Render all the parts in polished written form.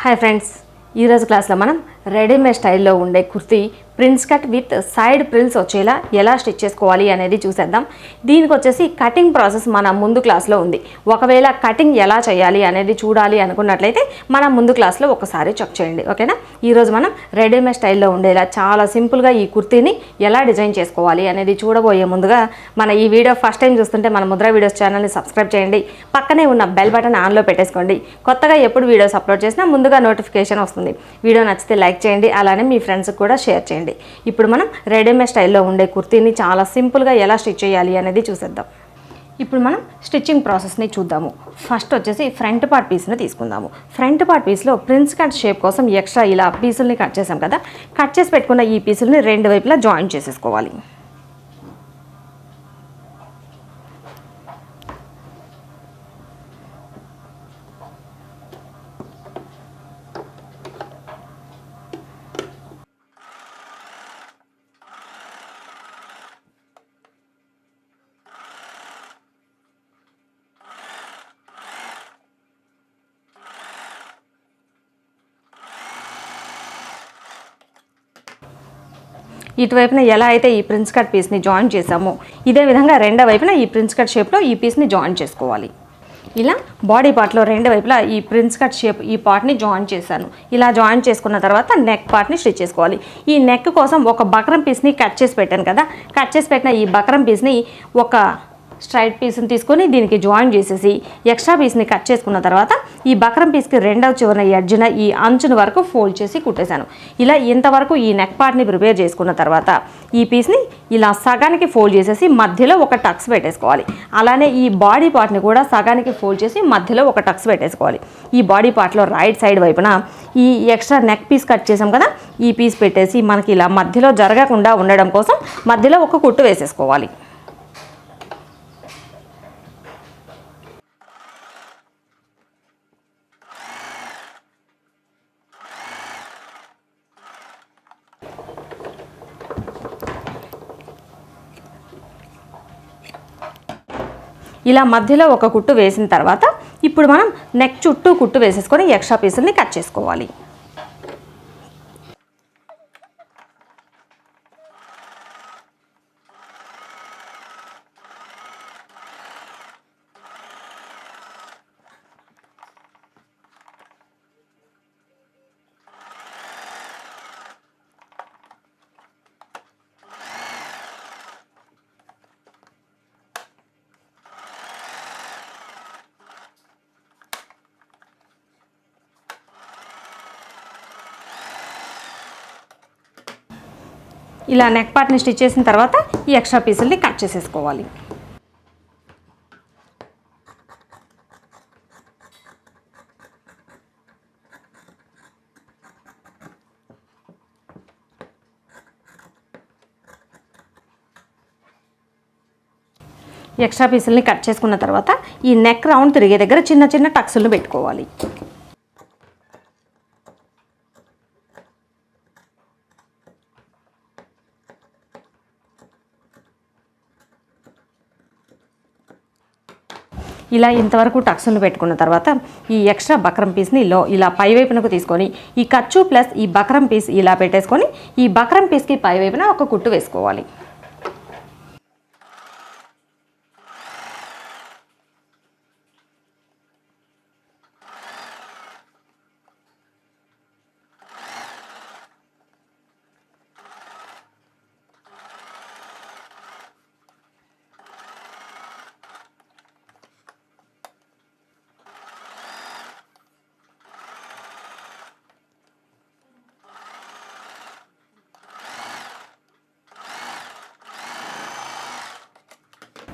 Hi friends, ఈరోజు క్లాస్లో మనం రెడీమేడ్ స్టైల్లో ఉండే kurti prince cut with side frills వచ్చేలా ఎలా స్టిచ్ చేసుకోవాలి అనేది చూసేద్దాం. దీనికి వచ్చేసి కటింగ్ ప్రాసెస్ మన ముందు క్లాస్లో ఉంది. ఒకవేళ కటింగ్ ఎలా చేయాలి అనేది చూడాలి అనుకున్నట్లయితే మన ముందు క్లాస్లో ఒకసారి చెక్ చేయండి, ఓకేనా. ఈరోజు మనం రెడీమేడ్ స్టైల్లో ఉండేలా చాలా సింపుల్గా ఈ కుర్తీని ఎలా డిజైన్ చేసుకోవాలి అనేది చూడబోయే ముందుగా మన ఈ వీడియో ఫస్ట్ టైం చూస్తుంటే మన ముద్ర వీడియోస్ ఛానల్ని సబ్స్క్రైబ్ చేయండి. పక్కనే ఉన్న బెల్ బటన్ ఆన్లో పెట్టేసుకోండి. కొత్తగా ఎప్పుడు వీడియోస్ అప్లోడ్ చేసినా ముందుగా నోటిఫికేషన్ వస్తుంది. వీడియో నచ్చితే లైక్ చేయండి, అలానే మీ ఫ్రెండ్స్కి కూడా షేర్ చేయండి. ఇప్పుడు మనం రెడీమేడ్ స్టైల్లో ఉండే కుర్తీని చాలా సింపుల్గా ఎలా స్టిచ్ చేయాలి అనేది చూసేద్దాం. ఇప్పుడు మనం స్టిచ్చింగ్ ప్రాసెస్ని చూద్దాము. ఫస్ట్ వచ్చేసి ఫ్రంట్ పార్ట్ పీస్ని తీసుకుందాము. ఫ్రంట్ పార్ట్ పీస్లో ప్రిన్స్ కట్ షేప్ కోసం ఎక్స్ట్రా ఇలా పీసుల్ని కట్ చేసాం కదా, కట్ చేసి పెట్టుకున్న ఈ పీసుల్ని రెండు వైపులా జాయిన్ చేసేసుకోవాలి. ఇటువైపున ఎలా అయితే ఈ ప్రిన్స్ కట్ పీస్ని జాయిన్ చేసామో ఇదే విధంగా రెండో వైపున ఈ ప్రిన్స్ కట్ షేప్లో ఈ పీస్ని జాయిన్ చేసుకోవాలి. ఇలా బాడీ పార్ట్లో రెండు వైపులా ఈ ప్రిన్స్ కట్ షేప్ ఈ పార్ట్ని జాయిన్ చేశాను. ఇలా జాయిన్ చేసుకున్న తర్వాత నెక్ పార్ట్ని స్టిచ్ చేసుకోవాలి. ఈ నెక్ కోసం ఒక బక్రం పీస్ని కట్ చేసి పెట్టాను కదా, కట్ చేసి పెట్టిన ఈ బక్రం పీస్ని ఒక స్ట్రైట్ పీస్ని తీసుకొని దీనికి జాయిన్ చేసేసి ఎక్స్ట్రా పీస్ని కట్ చేసుకున్న తర్వాత ఈ బక్రం పీస్కి రెండవ చివరన ఎడ్జ్న ఈ అంచున వరకు ఫోల్డ్ చేసి కుట్టేశాను. ఇలా ఇంతవరకు ఈ నెక్ పార్ట్ని ప్రిపేర్ చేసుకున్న తర్వాత ఈ పీస్ని ఇలా సగానికి ఫోల్డ్ చేసేసి మధ్యలో ఒక టక్స్ పెట్టేసుకోవాలి. అలానే ఈ బాడీ పార్ట్ని కూడా సగానికి ఫోల్డ్ చేసి మధ్యలో ఒక టక్స్ పెట్టేసుకోవాలి. ఈ బాడీ పార్ట్లో రైట్ సైడ్ వైపున ఈ ఎక్స్ట్రా నెక్ పీస్ కట్ చేసాం కదా, ఈ పీస్ పెట్టేసి మనకి ఇలా మధ్యలో జరగకుండా ఉండడం కోసం మధ్యలో ఒక కుట్టు వేసేసుకోవాలి. ఇలా మధ్యలో ఒక కుట్టు వేసిన తర్వాత ఇప్పుడు మనం నెక్ చుట్టూ కుట్టు వేసేసుకొని ఎక్స్ట్రా పీసుల్ని కట్ చేసుకోవాలి. ఇలా నెక్ పార్ట్ని స్టిచ్ చేసిన తర్వాత ఈ ఎక్స్ట్రా పీసుల్ని కట్ చేసేసుకోవాలి. ఎక్స్ట్రా పీసుల్ని కట్ చేసుకున్న తర్వాత ఈ నెక్ రౌండ్ తిరిగే దగ్గర చిన్న చిన్న టక్స్లను పెట్టుకోవాలి. ఇలా ఇంతవరకు టక్స్ను పెట్టుకున్న తర్వాత ఈ ఎక్స్ట్రా బక్రం పీస్ని ఇలా పైవైపునకు తీసుకొని ఈ ఖర్చు ప్లస్ ఈ బక్రం పీస్ ఇలా పెట్టేసుకొని ఈ బక్రం పీస్కి పైవైపున ఒక కుట్టు వేసుకోవాలి.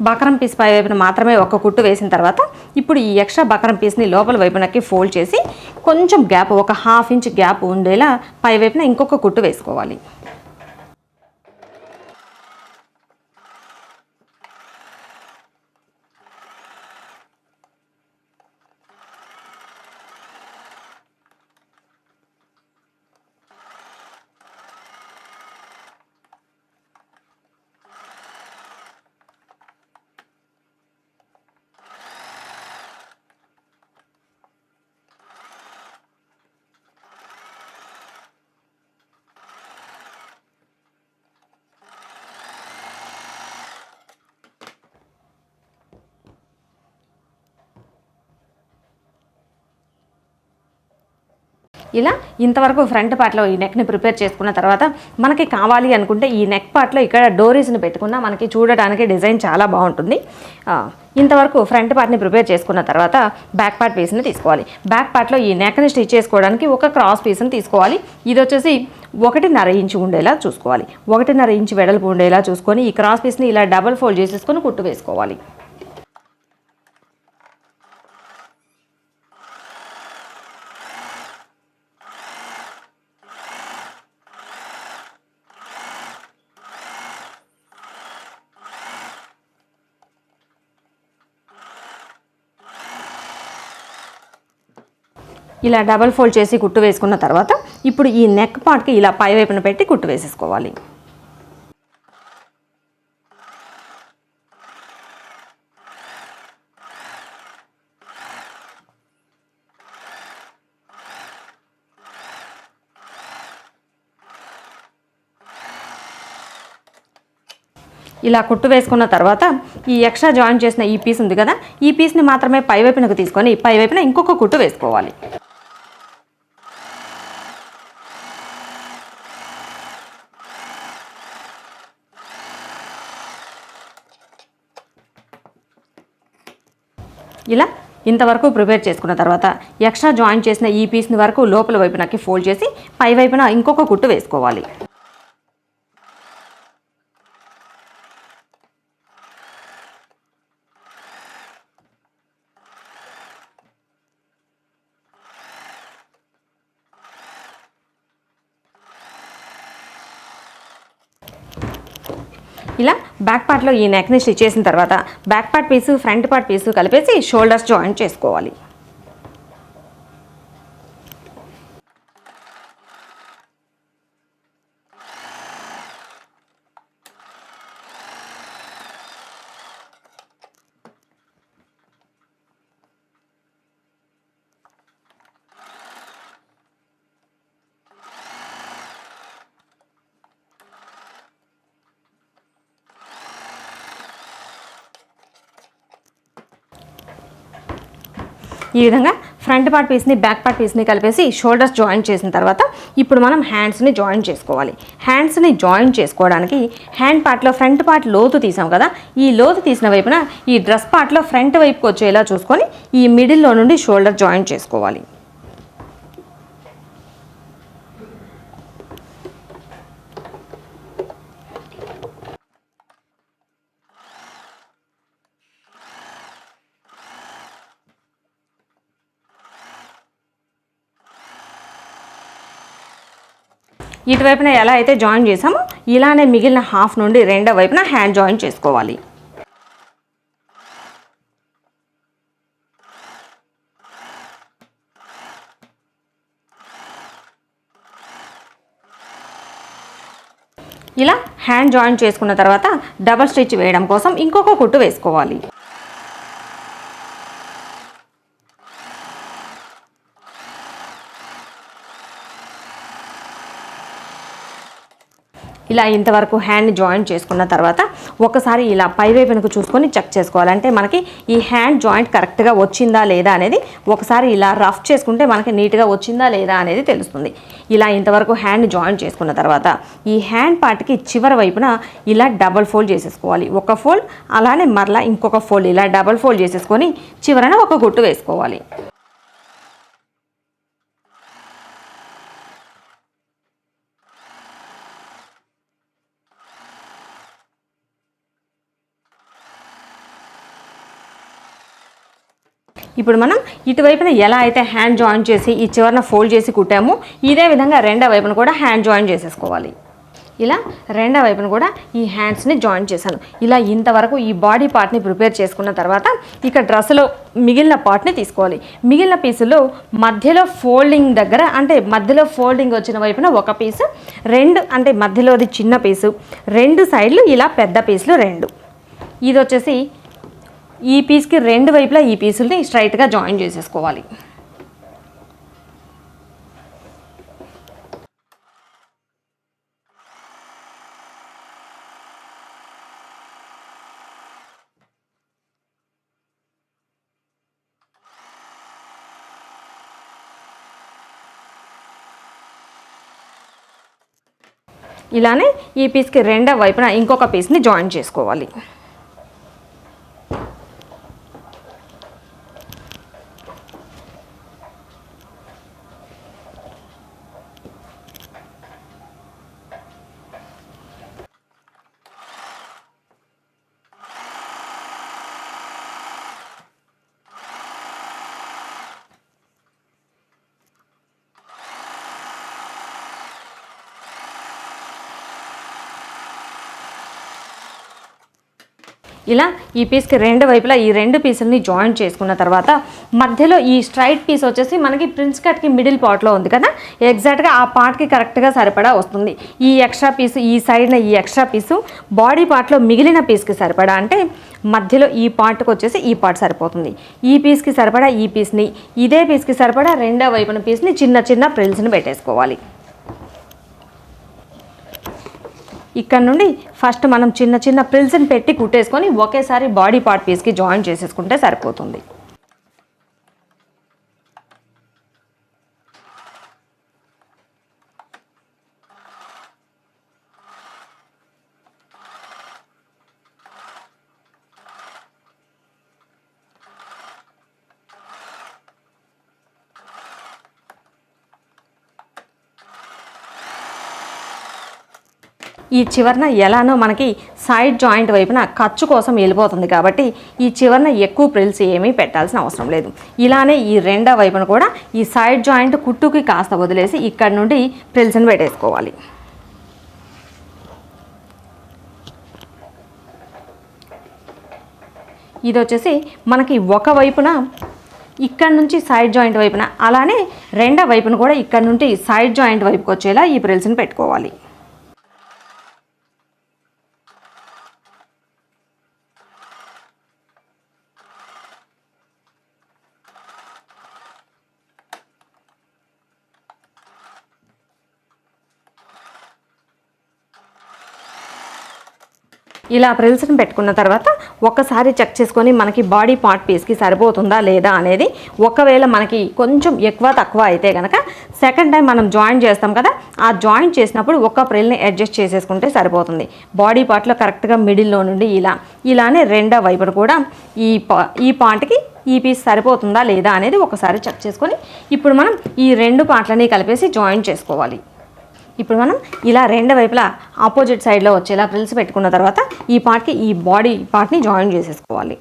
బక్రం పీస్ పై వైపున మాత్రమే ఒక కుట్టు వేసిన తర్వాత ఇప్పుడు ఈ ఎక్స్ట్రా బక్రం పీస్ని లోపల వైపునకి ఫోల్డ్ చేసి కొంచెం గ్యాప్, ఒక ½ ఇంచ్ గ్యాప్ ఉండేలా పై వైపున ఇంకొక కుట్టు వేసుకోవాలి. ఇలా ఇంతవరకు ఫ్రంట్ పార్ట్లో ఈ నెక్ని ప్రిపేర్ చేసుకున్న తర్వాత మనకి కావాలి అనుకుంటే ఈ నెక్ పార్ట్లో ఇక్కడ డోరీస్ని పెట్టుకున్నా మనకి చూడడానికి డిజైన్ చాలా బాగుంటుంది. ఇంతవరకు ఫ్రంట్ పార్ట్ని ప్రిపేర్ చేసుకున్న తర్వాత బ్యాక్ పార్ట్ పీస్ని తీసుకోవాలి. బ్యాక్ పార్ట్లో ఈ నెక్ని స్టిచ్ చేసుకోవడానికి ఒక క్రాస్ పీస్ని తీసుకోవాలి. ఇది వచ్చేసి 1.5 ఇంచు ఉండేలా చూసుకోవాలి. 1.5 ఇంచు వెడల్పు ఉండేలా చూసుకొని ఈ క్రాస్ పీస్ని ఇలా డబల్ ఫోల్డ్ చేసేసుకొని కుట్టు వేసుకోవాలి. ఇలా డబల్ ఫోల్డ్ చేసి కుట్టు వేసుకున్న తర్వాత ఇప్పుడు ఈ నెక్ పార్ట్కి ఇలా పై వైపున పెట్టి కుట్టు వేసేసుకోవాలి. ఇలా కుట్టు వేసుకున్న తర్వాత ఈ ఎక్స్ట్రా జాయిన్ చేసిన ఈ పీస్ ఉంది కదా, ఈ పీస్ని మాత్రమే పై వైపునకు తీసుకొని పై వైపున ఇంకొక కుట్టు వేసుకోవాలి. ఇలా ఇంతవరకు ప్రిపేర్ చేసుకున్న తర్వాత ఎక్స్ట్రా జాయిన్ చేసిన ఈ పీస్ని వరకు లోపల వైపునకి ఫోల్డ్ చేసి పై వైపున ఇంకొక కుట్టు వేసుకోవాలి. ఇలా బ్యాక్ పార్ట్లో ఈ నెక్ని స్టిచ్ చేసిన తర్వాత బ్యాక్ పార్ట్ పీసు ఫ్రంట్ పార్ట్ పీసు కలిపేసి షోల్డర్స్ జాయింట్ చేసుకోవాలి. ఈ విధంగా ఫ్రంట్ పార్ట్ పీస్ని బ్యాక్ పార్ట్ పీస్ని కలిపేసి షోల్డర్స్ జాయిన్ చేసిన తర్వాత ఇప్పుడు మనం హ్యాండ్స్ని జాయిన్ చేసుకోవాలి. హ్యాండ్స్ని జాయిన్ చేసుకోవడానికి హ్యాండ్ పార్ట్లో ఫ్రంట్ పార్ట్ లోతు తీసాం కదా, ఈ లోతు తీసిన వైపున ఈ డ్రెస్ పార్ట్లో ఫ్రంట్ వైపుకి వచ్చేలా చూసుకొని ఈ మిడిల్లో నుండి షోల్డర్ జాయిన్ చేసుకోవాలి. ఇటువైపున ఎలా అయితే జాయిన్ చేసామో ఇలానే మిగిలిన హాఫ్ నుండి రెండో వైపున హ్యాండ్ జాయిన్ చేసుకోవాలి. ఇలా హ్యాండ్ జాయిన్ చేసుకున్న తర్వాత డబల్ స్టిచ్ వేయడం కోసం ఇంకొక కుట్టు వేసుకోవాలి. ఇలా ఇంతవరకు హ్యాండ్ని జాయిన్ చేసుకున్న తర్వాత ఒకసారి ఇలా పై వైపునకు చూసుకొని చెక్ చేసుకోవాలి. అంటే మనకి ఈ హ్యాండ్ జాయింట్ కరెక్ట్గా వచ్చిందా లేదా అనేది ఒకసారి ఇలా రఫ్ చేసుకుంటే మనకి నీట్గా వచ్చిందా లేదా అనేది తెలుస్తుంది. ఇలా ఇంతవరకు హ్యాండ్ జాయిన్ చేసుకున్న తర్వాత ఈ హ్యాండ్ పార్ట్కి చివరి వైపున ఇలా డబల్ ఫోల్డ్ చేసేసుకోవాలి. ఒక ఫోల్డ్ అలానే మరలా ఇంకొక ఫోల్డ్ ఇలా డబల్ ఫోల్డ్ చేసేసుకొని చివరన ఒక కుట్టు వేసుకోవాలి. ఇప్పుడు మనం ఇటువైపున ఎలా అయితే హ్యాండ్ జాయిన్ చేసి ఈ చివరన ఫోల్డ్ చేసి కుట్టామో ఇదే విధంగా రెండో వైపున కూడా హ్యాండ్ జాయిన్ చేసేసుకోవాలి. ఇలా రెండో వైపున కూడా ఈ హ్యాండ్స్ని జాయిన్ చేశాను. ఇలా ఇంతవరకు ఈ బాడీ పార్ట్ని ప్రిపేర్ చేసుకున్న తర్వాత ఇక డ్రెస్లో మిగిలిన పార్ట్ని తీసుకోవాలి. మిగిలిన పీసులో మధ్యలో ఫోల్డింగ్ దగ్గర అంటే మధ్యలో ఫోల్డింగ్ వచ్చిన వైపున ఒక పీసు, రెండు అంటే మధ్యలోది చిన్న పీసు, రెండు సైడ్లు ఇలా పెద్ద పీసులు రెండు. ఇది వచ్చేసి ఈ పీస్కి రెండు వైపులా ఈ పీసుల్ని స్ట్రైట్గా జాయిన్ చేసేసుకోవాలి. ఇలానే ఈ పీస్కి రెండో వైపున ఇంకొక పీస్ని జాయిన్ చేసుకోవాలి. ఇలా ఈ పీస్కి రెండు వైపులా ఈ రెండు పీసుల్ని జాయిన్ చేసుకున్న తర్వాత మధ్యలో ఈ స్ట్రైట్ పీస్ వచ్చేసి మనకి ప్రిన్స్ కట్కి మిడిల్ పార్ట్లో ఉంది కదా, ఎగ్జాక్ట్గా ఆ పార్ట్కి కరెక్ట్గా సరిపడా వస్తుంది. ఈ ఎక్స్ట్రా పీసు ఈ సైడ్న ఈ ఎక్స్ట్రా పీసు బాడీ పార్ట్లో మిగిలిన పీస్కి సరిపడా, అంటే మధ్యలో ఈ పార్ట్కి వచ్చేసి ఈ పార్ట్ సరిపోతుంది. ఈ పీస్కి సరిపడా ఈ పీస్ని, ఇదే పీస్కి సరిపడా రెండో వైపున పీస్ని చిన్న చిన్న ప్రిల్స్ని పెట్టేసుకోవాలి. ఇక్కడ నుండి ఫస్ట్ మనం చిన్న చిన్న ప్రిల్స్ని పెట్టి కుట్టేసుకొని ఒకేసారి బాడీ పార్ట్ పీస్కి జాయిన్ చేసేసుకుంటే సరిపోతుంది. ఈ చివరన ఎలానో మనకి సైడ్ జాయింట్ వైపున ఖర్చు కోసం వెళ్ళిపోతుంది కాబట్టి ఈ చివరన ఎక్కువ ప్రిల్స్ ఏమీ పెట్టాల్సిన అవసరం లేదు. ఇలానే ఈ రెండో వైపున కూడా ఈ సైడ్ జాయింట్ కుట్టుకి కాస్త వదిలేసి ఇక్కడ నుండి ప్రిల్స్ని పెట్టేసుకోవాలి. ఇది వచ్చేసి మనకి ఒక వైపున ఇక్కడ నుంచి సైడ్ జాయింట్ వైపున, అలానే రెండో వైపున కూడా ఇక్కడ నుండి సైడ్ జాయింట్ వైపుకి వచ్చేలా ఈ ప్రిల్స్ని పెట్టుకోవాలి. ఇలా ప్రిల్స్ని పెట్టుకున్న తర్వాత ఒక్కసారి చెక్ చేసుకొని మనకి బాడీ పార్ట్ పీస్కి సరిపోతుందా లేదా అనేది, ఒకవేళ మనకి కొంచెం ఎక్కువ తక్కువ అయితే కనుక సెకండ్ టైం మనం జాయిన్ చేస్తాం కదా, ఆ జాయిన్ చేసినప్పుడు ఒక ప్రిల్ని అడ్జస్ట్ చేసేసుకుంటే సరిపోతుంది. బాడీ పార్ట్లో కరెక్ట్గా మిడిల్లో నుండి ఇలానే రెండో వైపున కూడా ఈ పార్ట్కి ఈ పీస్ సరిపోతుందా లేదా అనేది ఒకసారి చెక్ చేసుకొని ఇప్పుడు మనం ఈ రెండు పార్ట్లని కలిపేసి జాయిన్ చేసుకోవాలి. ఇప్పుడు మనం ఇలా రెండు వైపులా ఆపోజిట్ సైడ్లో వచ్చేలా ప్రిల్స్ పెట్టుకున్న తర్వాత ఈ పార్ట్కి ఈ బాడీ పార్ట్ని జాయిన్ చేసేసుకోవాలి.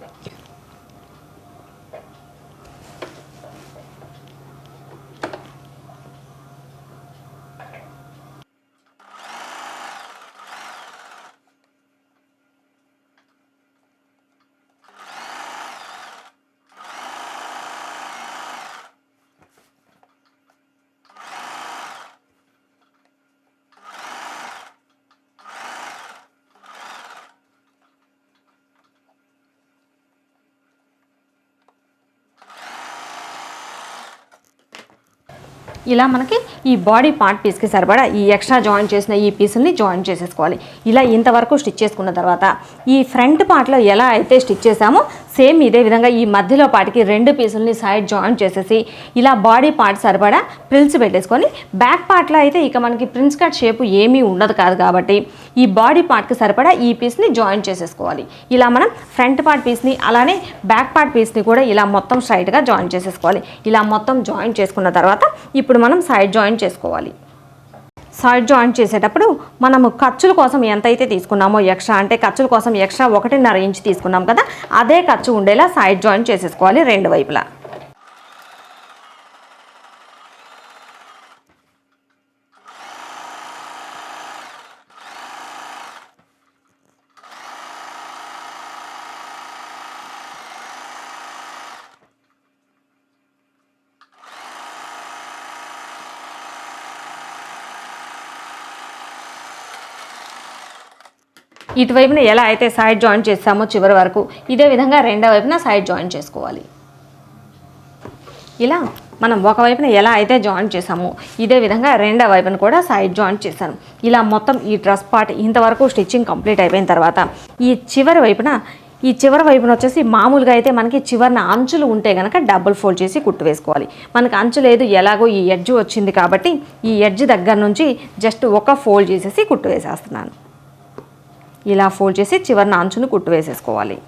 ఇలా మనకి ఈ బాడీ పార్ట్ పీస్కి సరిపడా ఈ ఎక్స్ట్రా జాయిన్ చేసిన ఈ పీసుల్ని జాయిన్ చేసేసుకోవాలి. ఇలా ఇంతవరకు స్టిచ్ చేసుకున్న తర్వాత ఈ ఫ్రంట్ పార్ట్లో ఎలా అయితే స్టిచ్ చేసామో సేమ్ ఇదే విధంగా ఈ మధ్యలో పార్ట్కి రెండు పీసుల్ని సైడ్ జాయిన్ చేసేసి ఇలా బాడీ పార్ట్ సరిపడా ప్రిల్స్ పెట్టేసుకొని బ్యాక్ పార్ట్లో అయితే ఇక మనకి ప్రిన్స్ కట్ షేపు ఏమీ ఉండదు కాబట్టి ఈ బాడీ పార్ట్కి సరిపడా ఈ పీస్ని జాయిన్ చేసేసుకోవాలి. ఇలా మనం ఫ్రంట్ పార్ట్ పీస్ని అలానే బ్యాక్ పార్ట్ పీస్ని కూడా ఇలా మొత్తం స్ట్రైట్గా జాయిన్ చేసేసుకోవాలి. ఇలా మొత్తం జాయిన్ చేసుకున్న తర్వాత ఇప్పుడు మనం సైడ్ జాయిన్ చేసుకోవాలి. సైడ్ జాయిన్ చేసేటప్పుడు మనము ఖర్చుల కోసం ఎంతైతే తీసుకున్నామో ఎక్స్ట్రా, అంటే ఖర్చుల కోసం ఎక్స్ట్రా 1.5 ఇంచ్ తీసుకున్నాం కదా, అదే ఖర్చు ఉండేలా సైడ్ జాయిన్ చేసేసుకోవాలి రెండు వైపులా. ఇటువైపున ఎలా అయితే సైడ్ జాయిన్ చేస్తామో చివరి వరకు ఇదే విధంగా రెండో వైపున సైడ్ జాయిన్ చేసుకోవాలి. ఇలా మనం ఒకవైపున ఎలా అయితే జాయిన్ చేసామో ఇదే విధంగా రెండో వైపున కూడా సైడ్ జాయిన్ చేశాను. ఇలా మొత్తం ఈ డ్రెస్ పార్ట్ ఇంతవరకు స్టిచ్చింగ్ కంప్లీట్ అయిపోయిన తర్వాత ఈ చివరి వైపున ఈ చివరి వైపున వచ్చేసి మామూలుగా అయితే మనకి చివరిన అంచులు ఉంటే కనుక డబుల్ ఫోల్డ్ చేసి కుట్టు వేసుకోవాలి. మనకు అంచు లేదు, ఎలాగో ఈ ఎడ్జ్ వచ్చింది కాబట్టి ఈ ఎడ్జ్ దగ్గర నుంచి జస్ట్ ఒక ఫోల్డ్ చేసేసి కుట్టు వేసేస్తున్నాను. ఇలా ఫోల్డ్ చేసి చివరిన అంచును కుట్టు వేసేసుకోవాలి.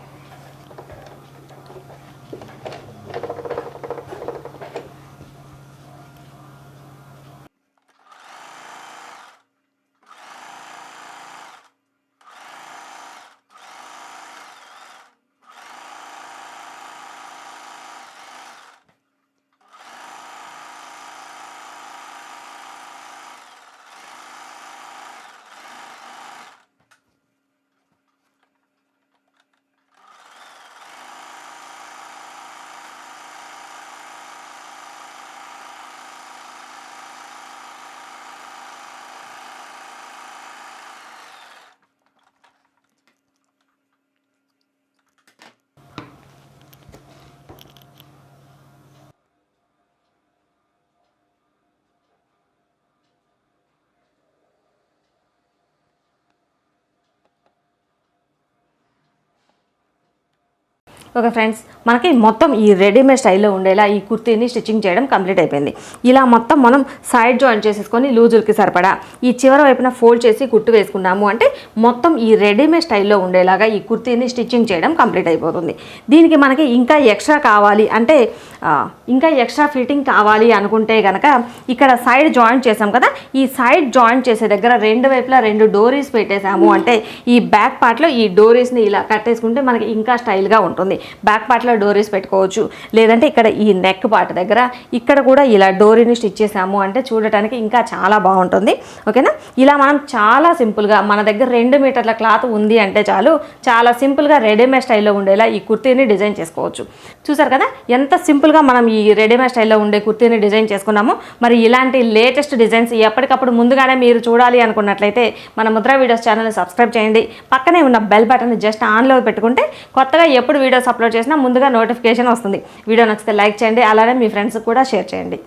ఓకే ఫ్రెండ్స్, మనకి మొత్తం ఈ రెడీమేడ్ స్టైల్లో ఉండేలా ఈ కుర్తీని స్టిచ్చింగ్ చేయడం కంప్లీట్ అయిపోయింది. ఇలా మొత్తం మనం సైడ్ జాయింట్ చేసేసుకొని లూజులకి సరిపడా ఈ చివరి వైపున ఫోల్డ్ చేసి కుట్టు వేసుకున్నాము అంటే మొత్తం ఈ రెడీమేడ్ స్టైల్లో ఉండేలాగా ఈ కుర్తీని స్టిచ్చింగ్ చేయడం కంప్లీట్ అయిపోతుంది. దీనికి మనకి ఇంకా ఎక్స్ట్రా కావాలి అంటే ఇంకా ఎక్స్ట్రా ఫిట్టింగ్ కావాలి అనుకుంటే కనుక ఇక్కడ సైడ్ జాయింట్ చేసాం కదా, ఈ సైడ్ జాయింట్ చేసే దగ్గర రెండు వైపులా 2 డోరీస్ పెట్టేసాము అంటే ఈ బ్యాక్ పార్ట్లో ఈ డోరీస్ని ఇలా కట్టేసుకుంటే మనకి ఇంకా స్టైల్గా ఉంటుంది. బ్యాక్ పార్ట్లో డోరీస్ పెట్టుకోవచ్చు, లేదంటే ఇక్కడ ఈ నెక్ పార్ట్ దగ్గర ఇక్కడ కూడా ఇలా డోరీని స్టిచ్ చేసాము అంటే చూడటానికి ఇంకా చాలా బాగుంటుంది. ఓకేనా, ఇలా మనం చాలా సింపుల్గా మన దగ్గర 2 మీటర్ల క్లాత్ ఉంది అంటే చాలు, చాలా సింపుల్గా రెడీమేడ్ స్టైల్లో ఉండేలా ఈ కుర్తీని డిజైన్ చేసుకోవచ్చు. చూసారు కదా ఎంత సింపుల్గా మనం ఈ రెడీమేడ్ స్టైల్లో ఉండే కుర్తీని డిజైన్ చేసుకున్నాము. మరి ఇలాంటి లేటెస్ట్ డిజైన్స్ ఎప్పటికప్పుడు ముందుగానే మీరు చూడాలి అనుకున్నట్లయితే మన ముద్ర వీడియోస్ ఛానల్ని సబ్స్క్రైబ్ చేయండి. పక్కనే ఉన్న బెల్ బటన్ జస్ట్ ఆన్లో పెట్టుకుంటే కొత్తగా ఎప్పుడు వీడియోస్ అప్లోడ్ చేసినా ముందుగా నోటిఫికేషన్ వస్తుంది. వీడియో నచ్చితే లైక్ చేయండి, అలానే మీ ఫ్రెండ్స్కి కూడా షేర్ చేయండి.